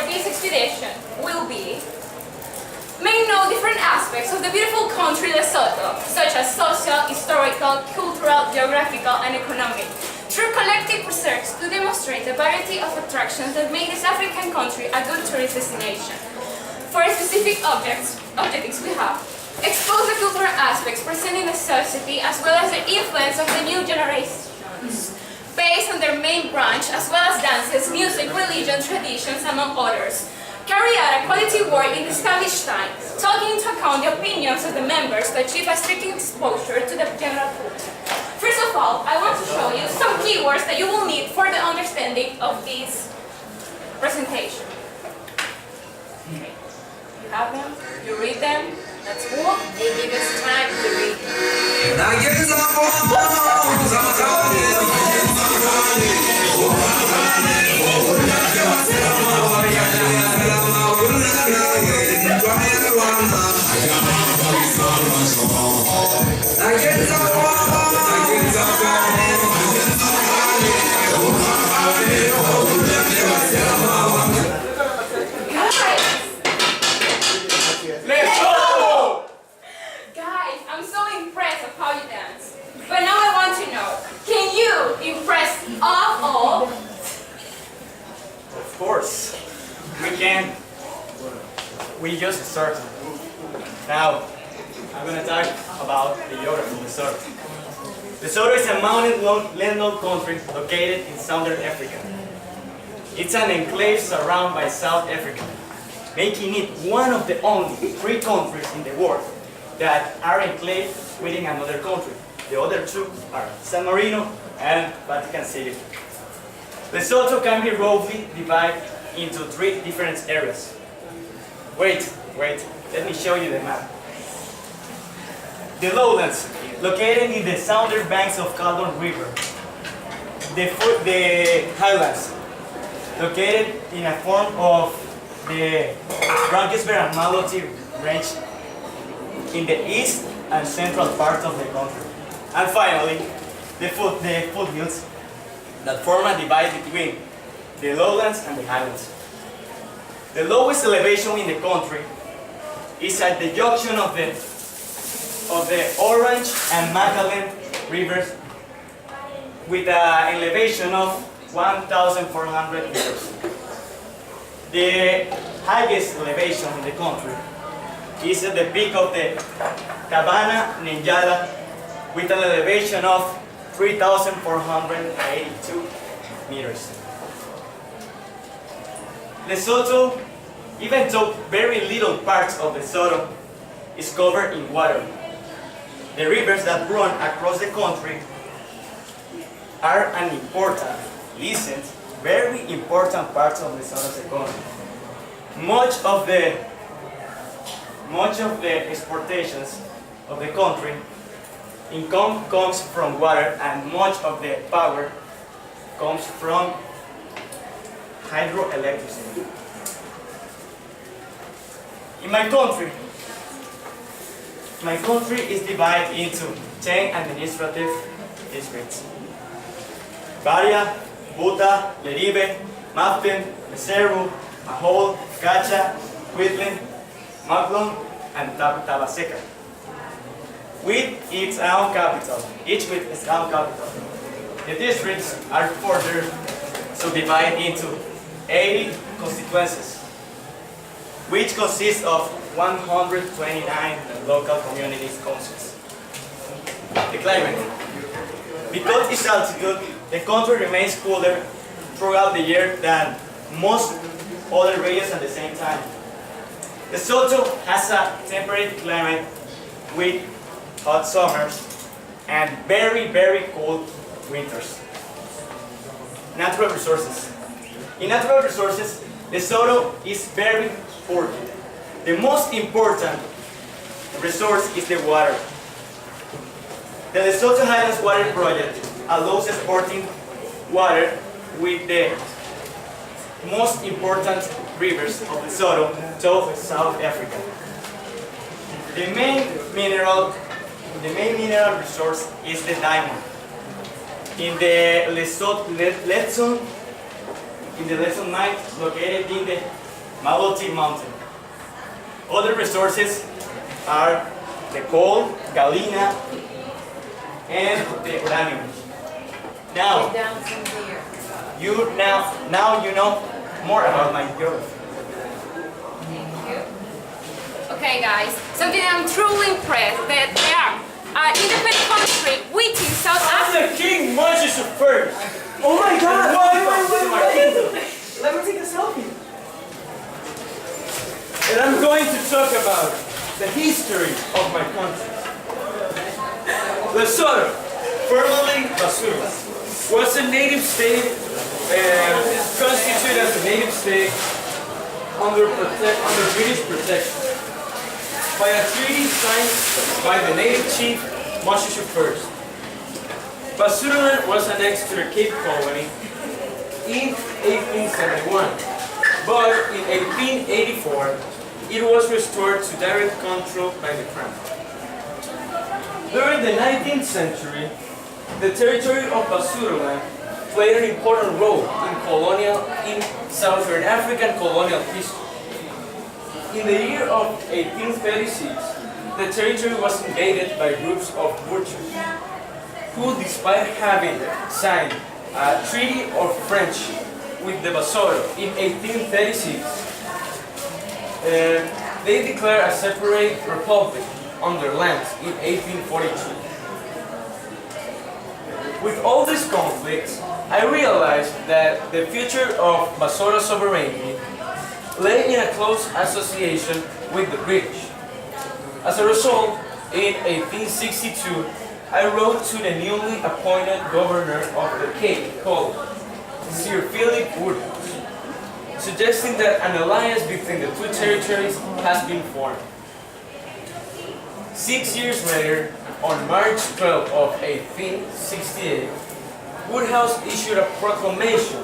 this expedition will be may know different aspects of the beautiful country Lesotho, such as social, historical, cultural, geographical, and economic, through collective research to demonstrate the variety of attractions that make this African country a good tourist destination. For specific objectives we have expose the cultural aspects present in the society as well as the influence of the new generations, based on their main branch as well as dances, music, religion, traditions, among others. Carry out a quality work in the established time, taking into account the opinions of the members to achieve a strict exposure to the general public. First of all, I want to show you some keywords that you will need for the understanding of this presentation. Okay. You have them, you read them, that's cool. They give us time to read. Guys, I'm so impressed of how you dance. But now I want to know, can you impress all? Of course, we can. We just started. Now, I'm going to talk about the geography of Lesotho. Lesotho is a mountain landlocked country located in southern Africa. It's an enclave surrounded by South Africa, making it one of the only 3 countries in the world that are enclaved within another country. The other 2 are San Marino and Vatican City. Lesotho can be roughly divided into 3 different areas. Wait, let me show you the map. The lowlands, located in the southern banks of Caldon River. The highlands, located in a form of the Brunkersberg and Maloti range in the east and central part of the country. And finally, the foothills that form a divide between the lowlands and the highlands. The lowest elevation in the country is at the junction of the Orange and Magdalene rivers with an elevation of 1,400 meters. The highest elevation in the country is at the peak of the Cabana Ninjala with an elevation of 3,482 meters. Lesotho, even though very little parts of Lesotho is covered in water, the rivers that run across the country are an important, very important part of Lesotho's economy. Much of the exportations of the country income comes from water, and much of the power comes from hydroelectricity. In my country is divided into 10 administrative districts: Baria, Buta, Leribe, Maften, Meseru, Mahol, Gacha, Quitland, Maglon, and Tabaseca, with its own capital, each with its own capital. The districts are further subdivided into 80 constituencies, which consist of 129 local communities councils. The climate. Because its altitude, the country remains cooler throughout the year than most other regions at the same time. Lesotho has a temperate climate with hot summers and very, very cold winters. Natural resources. In natural resources, Lesotho is very fertile. The most important resource is the water. The Lesotho Highlands Water Project allows exporting water with the most important rivers of Lesotho to South Africa. The main mineral resource is the diamond. In the Lesotho mine, located in the Maloti Mountain. Other resources are the coal, galena, and the uranium. Now, Down from there. now you know more about my geography. Thank you. Okay, guys, something I'm truly impressed that they are an independent country within South Africa. I'm the king, Moses the first. Oh my god! Wait. Let me take a selfie. And I'm going to talk about the history of my country. Lesotho, formerly Basotho, was a native state constituted as a native state under British protection by a treaty signed by the native chief Moses I. Basutoland was annexed to the Cape Colony in 1871, but in 1884 it was restored to direct control by the Crown. During the 19th century, the territory of Basutoland played an important role in Southern African colonial history. In the year of 1836, the territory was invaded by groups of butchers, who, despite having signed a treaty of friendship with the Basotho in 1836, they declared a separate republic on their lands in 1842. With all these conflicts, I realized that the future of Basotho sovereignty lay in a close association with the British. As a result, in 1862, I wrote to the newly appointed governor of the Cape Colony, Sir Philip Woodhouse, suggesting that an alliance between the two territories has been formed. 6 years later, on March 12 of 1868, Woodhouse issued a proclamation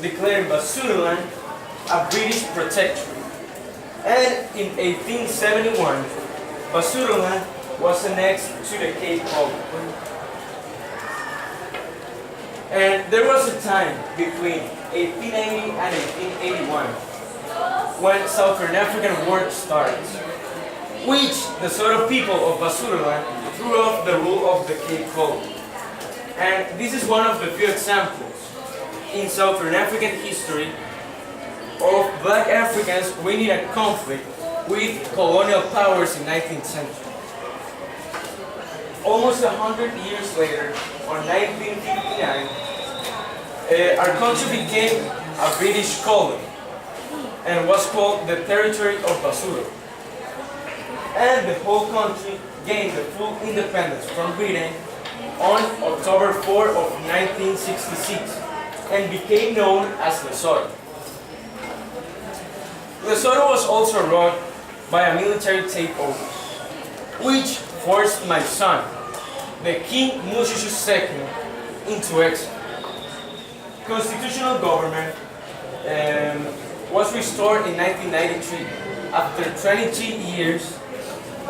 declaring Basutoland a British protectorate. And in 1871, Basutoland was annexed to the Cape Colony. And there was a time between 1880 and 1881 when Southern African War started, which the sort of people of Basutoland threw off the rule of the Cape Colony. And this is one of the few examples in Southern African history of black Africans winning a conflict with colonial powers in 19th century. Almost 100 years later, on 1959, our country became a British colony and was called the Territory of Basotho. And the whole country gained the full independence from Britain on October 4 of 1966 and became known as Lesotho. Lesotho was also rocked by a military takeover, which forced my son, the King Moses II, into exile. Constitutional government was restored in 1993 after 23 years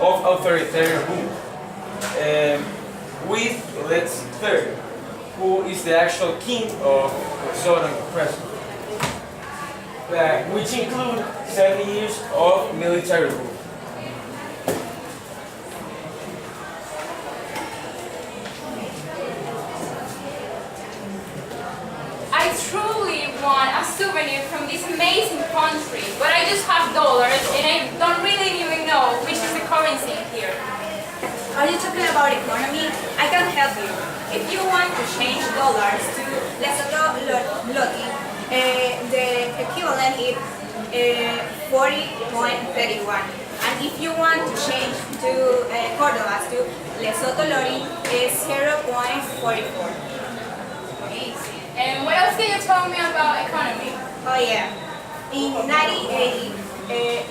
of authoritarian rule, with Let's III, who is the actual king of Lesotho and the president, which include 7 years of military rule. I truly want a souvenir from this amazing country, but I just have dollars and I don't really even know which is the currency here. Are you talking about economy? I can help you. If you want to change dollars to Lesotho Loti, the equivalent is 40.31. And if you want to change to Cordobas to Lesotho Loti, it's 0.44. Amazing. And what else can you tell me about economy? Oh yeah. In 1980,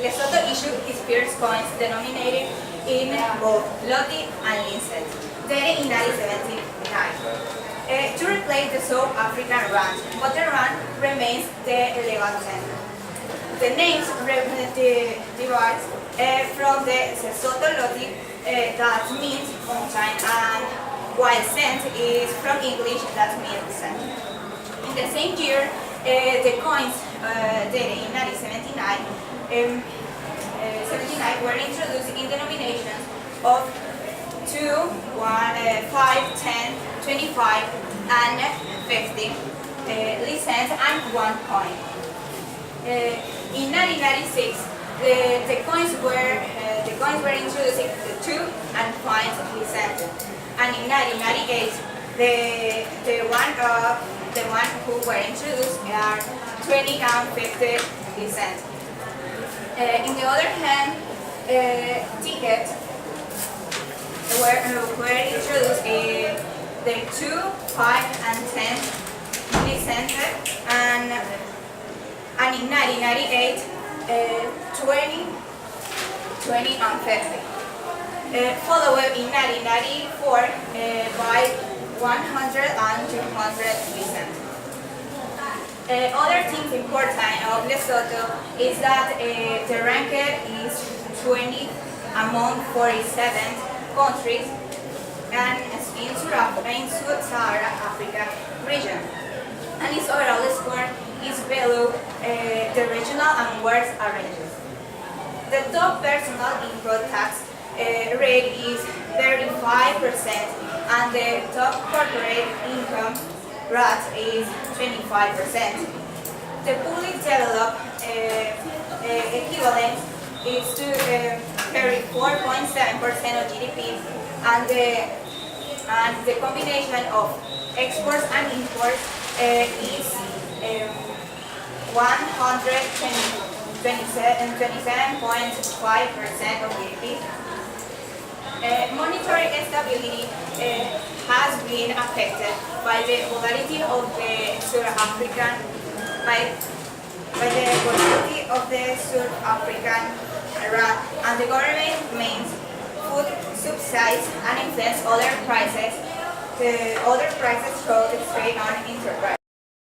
Lesotho issued its first coins denominated in both Loti and Linset, dated in 1979, to replace the South African rand, but the rand remains the legal center. The names derives from the Lesotho Loti, that means mountain, and while cent is from English, that means center. In the same year, the coins dated in 1979, 79 were introduced in denominations of 2, 1, 5, 10, 25, and 50 cents and 1 coin. In 1996, the coins were introduced to 2 and 5 cents, and in 1998, the one who were introduced are 20 and 50 cents. In the other hand, tickets were introduced the 2, 5, and 10 cents, and in 1998, 20 and 50. Followed in 1994 by 100 and 200 cents. Other things important of Lesotho is that the rank is 20 among 47 countries and in Sub-Saharan Africa region. And its overall score is below the regional and world averages. The top personal input tax rate is 35% and the top corporate income rate is 25%. The public development equivalent is to 34.7% of GDP, and the combination of exports and imports is 127.5% of GDP. Monetary stability has been affected by the volatility of the South African rand, and the government means food subsidies and influence other prices through the trade on enterprise.